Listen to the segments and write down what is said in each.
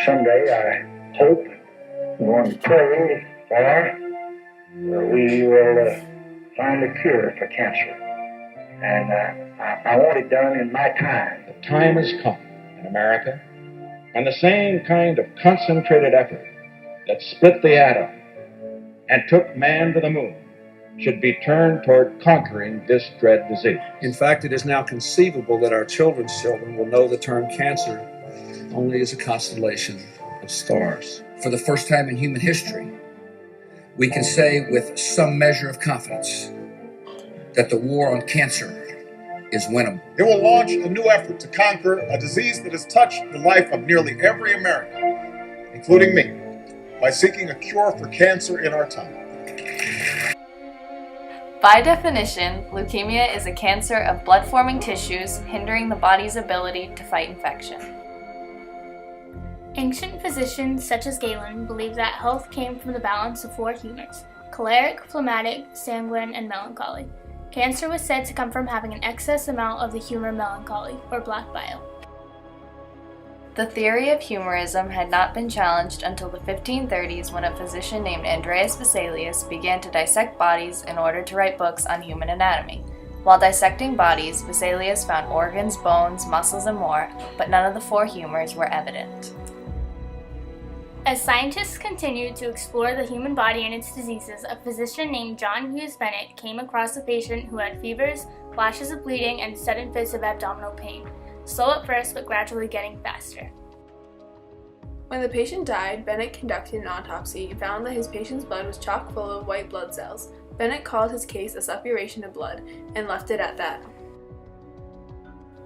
Someday I hope and want to pray for we will find a cure for cancer. And I want it done in my time. The time has come in America, and the same kind of concentrated effort that split the atom and took man to the moon should be turned toward conquering this dread disease. In fact, it is now conceivable that our children's children will know the term cancer only as a constellation of stars. For the first time in human history, we can say with some measure of confidence that the war on cancer is winnable. It will launch a new effort to conquer a disease that has touched the life of nearly every American, including me, by seeking a cure for cancer in our time. By definition, leukemia is a cancer of blood-forming tissues hindering the body's ability to fight infection. Ancient physicians such as Galen believed that health came from the balance of four humors: choleric, phlegmatic, sanguine, and melancholy. Cancer was said to come from having an excess amount of the humor melancholy, or black bile. The theory of humorism had not been challenged until the 1530s when a physician named Andreas Vesalius began to dissect bodies in order to write books on human anatomy. While dissecting bodies, Vesalius found organs, bones, muscles, and more, but none of the four humors were evident. As scientists continued to explore the human body and its diseases, a physician named John Hughes Bennett came across a patient who had fevers, flashes of bleeding, and sudden fits of abdominal pain, slow at first but gradually getting faster. When the patient died, Bennett conducted an autopsy and found that his patient's blood was chock full of white blood cells. Bennett called his case a suppuration of blood and left it at that.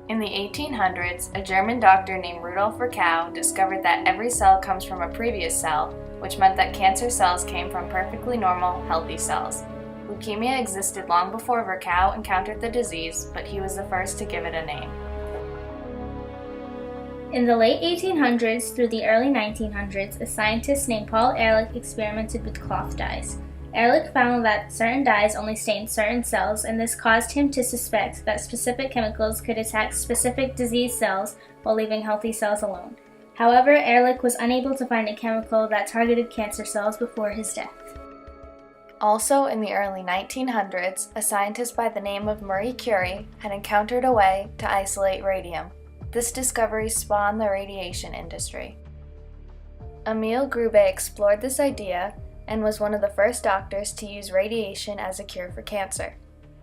In the 1800s, a German doctor named Rudolf Virchow discovered that every cell comes from a previous cell, which meant that cancer cells came from perfectly normal, healthy cells. Leukemia existed long before Virchow encountered the disease, but he was the first to give it a name. In the late 1800s through the early 1900s, a scientist named Paul Ehrlich experimented with cloth dyes. Ehrlich found that certain dyes only stained certain cells, and this caused him to suspect that specific chemicals could attack specific disease cells while leaving healthy cells alone. However, Ehrlich was unable to find a chemical that targeted cancer cells before his death. Also in the early 1900s, a scientist by the name of Marie Curie had encountered a way to isolate radium. This discovery spawned the radiation industry. Emil Grube explored this idea and was one of the first doctors to use radiation as a cure for cancer.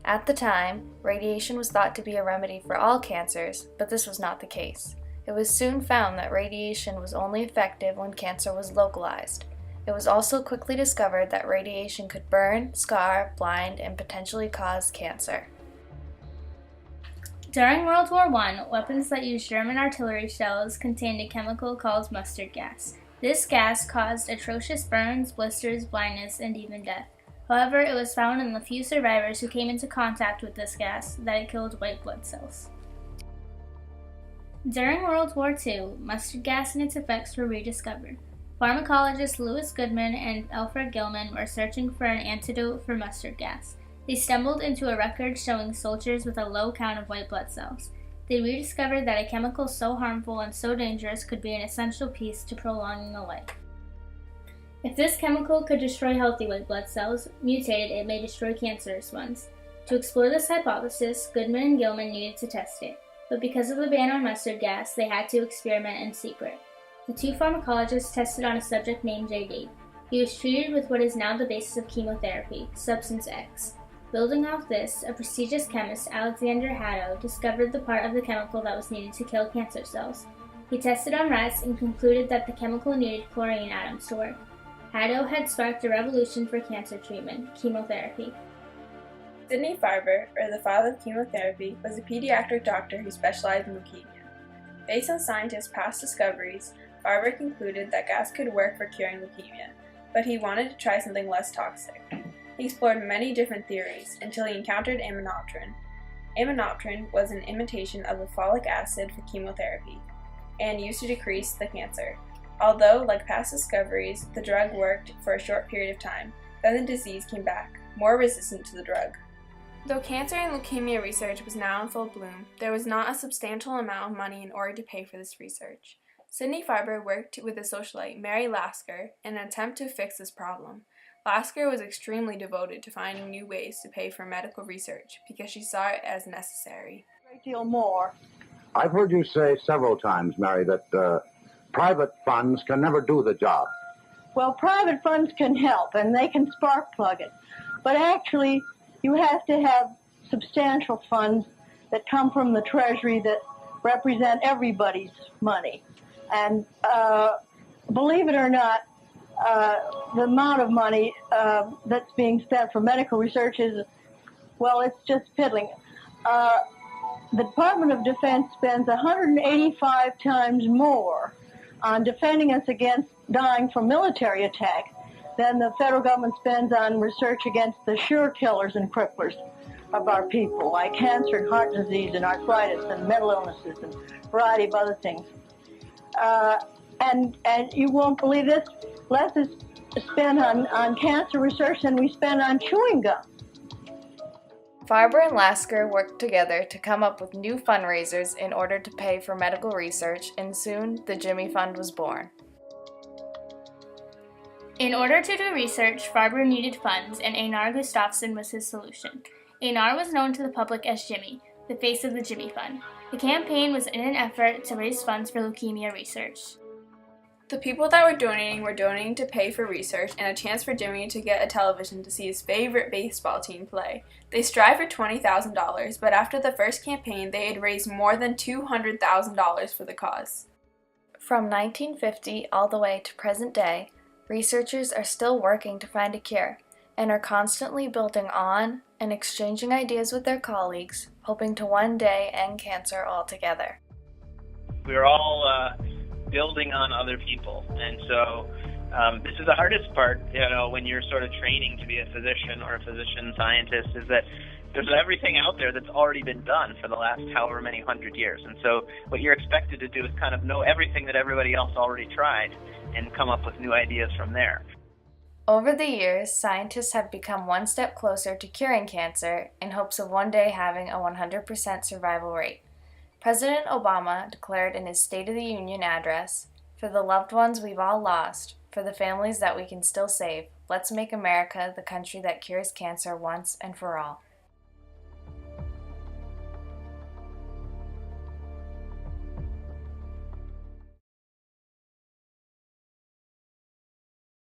At the time, radiation was thought to be a remedy for all cancers, but this was not the case. It was soon found that radiation was only effective when cancer was localized. It was also quickly discovered that radiation could burn, scar, blind, and potentially cause cancer. During World War I, weapons that used German artillery shells contained a chemical called mustard gas. This gas caused atrocious burns, blisters, blindness, and even death. However, it was found in the few survivors who came into contact with this gas that it killed white blood cells. During World War II, mustard gas and its effects were rediscovered. Pharmacologists Louis Goodman and Alfred Gilman were searching for an antidote for mustard gas. They stumbled into a record showing soldiers with a low count of white blood cells. They rediscovered that a chemical so harmful and so dangerous could be an essential piece to prolonging a life. If this chemical could destroy healthy white blood cells, mutated it may destroy cancerous ones. To explore this hypothesis, Goodman and Gilman needed to test it, but because of the ban on mustard gas, they had to experiment in secret. The two pharmacologists tested on a subject named JD. He was treated with what is now the basis of chemotherapy, substance X. Building off this, a prestigious chemist, Alexander Haddo, discovered the part of the chemical that was needed to kill cancer cells. He tested on rats and concluded that the chemical needed chlorine atoms to work. Haddo had sparked a revolution for cancer treatment, chemotherapy. Sidney Farber, or the father of chemotherapy, was a pediatric doctor who specialized in leukemia. Based on scientists' past discoveries, Farber concluded that gas could work for curing leukemia, but he wanted to try something less toxic. He explored many different theories until he encountered aminopterin. Aminopterin was an imitation of the folic acid for chemotherapy and used to decrease the cancer. Although, like past discoveries, the drug worked for a short period of time, then the disease came back, more resistant to the drug. Though cancer and leukemia research was now in full bloom, there was not a substantial amount of money in order to pay for this research. Sidney Farber worked with a socialite, Mary Lasker, in an attempt to fix this problem. Lasker was extremely devoted to finding new ways to pay for medical research because she saw it as necessary. A great deal more. I've heard you say several times, Mary, that private funds can never do the job. Well, private funds can help, and they can spark plug it. But actually, you have to have substantial funds that come from the Treasury that represent everybody's money. And believe it or not, the amount of money that's being spent for medical research is, well, it's just piddling. The Department of Defense spends 185 times more on defending us against dying from military attack than the federal government spends on research against the sure killers and cripplers of our people, like cancer and heart disease and arthritis and mental illnesses and a variety of other things. And you won't believe this, less is spent on cancer research than we spend on chewing gum. Farber and Lasker worked together to come up with new fundraisers in order to pay for medical research, and soon the Jimmy Fund was born. In order to do research, Farber needed funds, and Einar Gustafsson was his solution. Einar was known to the public as Jimmy, the face of the Jimmy Fund. The campaign was in an effort to raise funds for leukemia research. The people that were donating to pay for research and a chance for Jimmy to get a television to see his favorite baseball team play. They strived for $20,000, but after the first campaign, they had raised more than $200,000 for the cause. From 1950 all the way to present day, researchers are still working to find a cure and are constantly building on and exchanging ideas with their colleagues, hoping to one day end cancer altogether. We're all building on other people, and so this is the hardest part, when you're sort of training to be a physician or a physician scientist, is that there's everything out there that's already been done for the last however many 100 years, and so what you're expected to do is kind of know everything that everybody else already tried and come up with new ideas from there. Over the years, scientists have become one step closer to curing cancer in hopes of one day having a 100% survival rate. President Obama declared in his State of the Union address, "For the loved ones we've all lost, for the families that we can still save, let's make America the country that cures cancer once and for all."